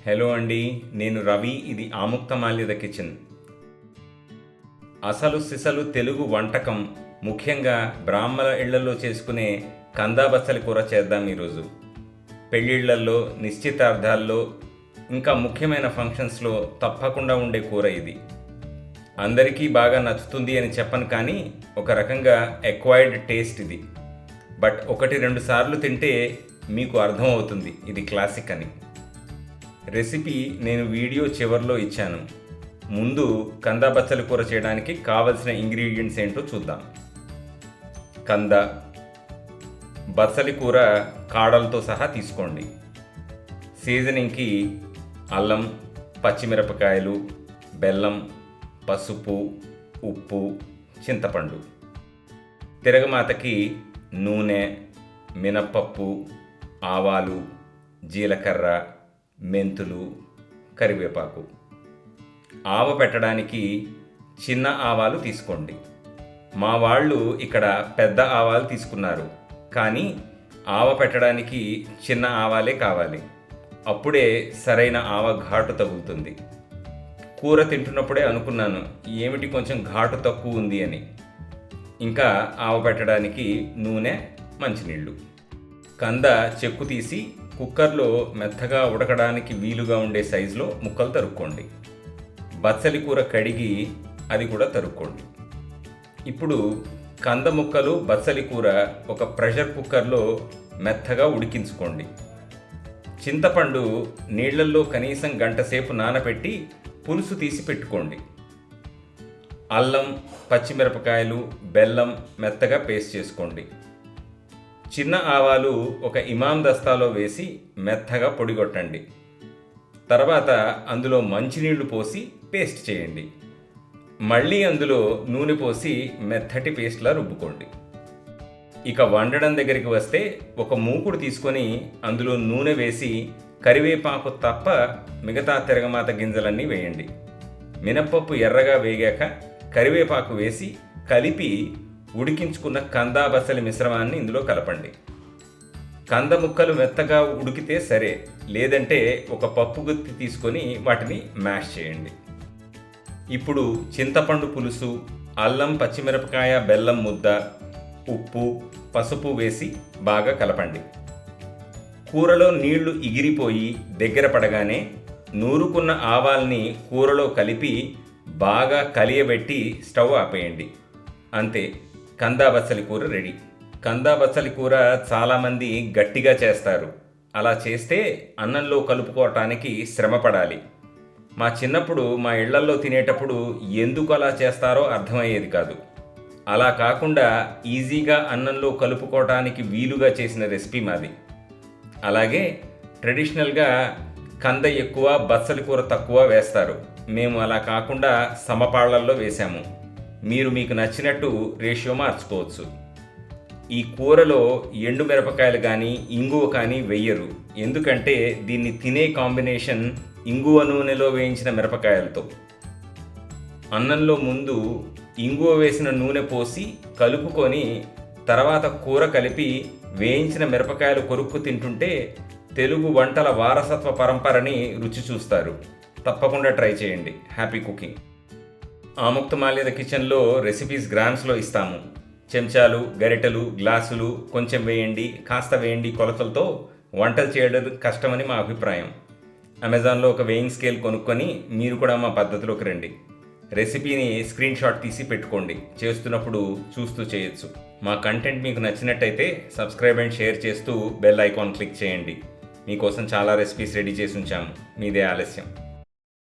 Hello అండి, నేను రవి. ఇది ఆముక్తమాల్యద కిచెన్. అసలు సిసలు తెలుగు వంటకం, ముఖ్యంగా బ్రాహ్మణ ఇళ్లలో చేసుకునే కందాబచ్చలి కూర చేద్దాం ఈరోజు. పెళ్ళిళ్ళల్లో, నిశ్చితార్థాల్లో, ఇంకా ముఖ్యమైన ఫంక్షన్స్లో తప్పకుండా ఉండే కూర ఇది. అందరికీ బాగా నచ్చుతుంది అని చెప్పను, కానీ ఒక రకంగా ఎక్వైర్డ్ టేస్ట్ ఇది. బట్ 1-2 సార్లు తింటే మీకు అర్థమవుతుంది ఇది క్లాసిక్ అని. రెసిపీ నేను వీడియో చివరిలో ఇచ్చాను. ముందు కంద బచ్చలి కూర చేయడానికి కావలసిన ఇంగ్రీడియంట్స్ ఏంటో చూద్దాం. కంద, బచ్చలి కూర కాడలతో సహా తీసుకోండి. సీజనింగ్కి అల్లం, పచ్చిమిరపకాయలు, బెల్లం, పసుపు, ఉప్పు, చింతపండు. తిరగమాతకి నూనె, మినప్పప్పు, ఆవాలు, జీలకర్ర, మెంతులు, కరివేపాకు. ఆవ పెట్టడానికి చిన్న ఆవాలు తీసుకోండి. మా వాళ్ళు ఇక్కడ పెద్ద ఆవాలు తీసుకున్నారు, కానీ ఆవ పెట్టడానికి చిన్న ఆవాలే కావాలి. అప్పుడే సరైన ఆవ ఘాటు తగులుతుంది. కూర తింటున్నప్పుడే అనుకున్నాను, ఏమిటి కొంచెం ఘాటు తక్కువ ఉంది అని. ఇంకా ఆవ పెట్టడానికి నూనె, మంచినీళ్ళు. కంద చెక్కు తీసి కుక్కర్లో మెత్తగా ఉడకడానికి వీలుగా ఉండే సైజులో ముక్కలు తరుక్కోండి. బచ్చలి కూర కడిగి అది కూడా తరుక్కోండి. ఇప్పుడు కంద ముక్కలు, బచ్చలి కూర ఒక ప్రెషర్ కుక్కర్లో మెత్తగా ఉడికించుకోండి. చింతపండు నీళ్లల్లో కనీసం గంటసేపు నానబెట్టి పులుసు తీసి పెట్టుకోండి. అల్లం, పచ్చిమిరపకాయలు, బెల్లం మెత్తగా పేస్ట్ చేసుకోండి. చిన్న ఆవాలు ఒక ఇమాం దస్తాలో వేసి మెత్తగా పొడిగొట్టండి. తర్వాత అందులో మంచినీళ్లు పోసి పేస్ట్ చేయండి. మళ్ళీ అందులో నూనె పోసి మెత్తటి పేస్ట్లా రుబ్బుకోండి. ఇక వండడం దగ్గరికి వస్తే ఒక మూకుడు తీసుకొని అందులో నూనె వేసి కరివేపాకు తప్ప మిగతా తిరగమాత గింజలన్నీ వేయండి. మినప్పప్పు ఎర్రగా వేగాక కరివేపాకు వేసి కలిపి ఉడికించుకున్న కందా బచ్చలి మిశ్రమాన్ని ఇందులో కలపండి. కంద ముక్కలు మెత్తగా ఉడికితే సరే, లేదంటే ఒక పప్పు గుత్తి తీసుకొని వాటిని మ్యాష్ చేయండి. ఇప్పుడు చింతపండు పులుసు, అల్లం, పచ్చిమిరపకాయ, బెల్లం ముద్ద, ఉప్పు, పసుపు వేసి బాగా కలపండి. కూరలో నీళ్లు ఇగిరిపోయి దగ్గర పడగానే నూరుకున్న ఆవాల్ని కూరలో కలిపి బాగా కలియబెట్టి స్టవ్ ఆపేయండి. అంతే, కందా బచ్చలి కూర రెడీ. కందా బచ్చలి కూర చాలామంది గట్టిగా చేస్తారు. అలా చేస్తే అన్నంలో కలుపుకోవటానికి శ్రమ పడాలి. మా చిన్నప్పుడు మా ఇళ్లల్లో తినేటప్పుడు ఎందుకు అలా చేస్తారో అర్థమయ్యేది కాదు. అలా కాకుండా ఈజీగా అన్నంలో కలుపుకోవటానికి వీలుగా చేసిన రెసిపీ మాది. అలాగే ట్రెడిషనల్గా కంద ఎక్కువ, బచ్చలి కూర తక్కువ వేస్తారు. మేము అలా కాకుండా సమపాళ్లల్లో వేశాము. మీరు మీకు నచ్చినట్టు రేషియో మార్చుకోవచ్చు. ఈ కూరలో ఎండు మిరపకాయలు కానీ ఇంగువ కానీ వెయ్యరు, ఎందుకంటే దీన్ని తినే కాంబినేషన్ ఇంగువ నూనెలో వేయించిన మిరపకాయలతో. అన్నంలో ముందు ఇంగువ వేసిన నూనె పోసి కలుపుకొని తర్వాత కూర కలిపి వేయించిన మిరపకాయలు కొరుక్కు తింటుంటే తెలుగు వంటల వారసత్వ పరంపరని రుచి చూస్తారు. తప్పకుండా ట్రై చేయండి. Happy cooking. ఆముక్తమాల్యద కిచెన్లో రెసిపీస్ గ్రామ్స్లో ఇస్తాము. చెంచాలు, గరిటెలు, గ్లాసులు కొంచెం వేయండి, కాస్త వేయండి కొలతలతో వంటలు చేయడం కష్టమని మా అభిప్రాయం. అమెజాన్లో ఒక వేయింగ్ స్కేల్ కొనుక్కొని మీరు కూడా మా పద్ధతిలోకి రండి. రెసిపీని స్క్రీన్ షాట్ తీసి పెట్టుకోండి. చేస్తున్నప్పుడు చూస్తూ చేయొచ్చు. మా కంటెంట్ మీకు నచ్చినట్టయితే సబ్స్క్రైబ్ అండ్ షేర్ చేస్తూ బెల్ ఐకాన్ క్లిక్ చేయండి. మీకోసం చాలా రెసిపీస్ రెడీ చేసి ఉంచాము. మీదే ఆలస్యం.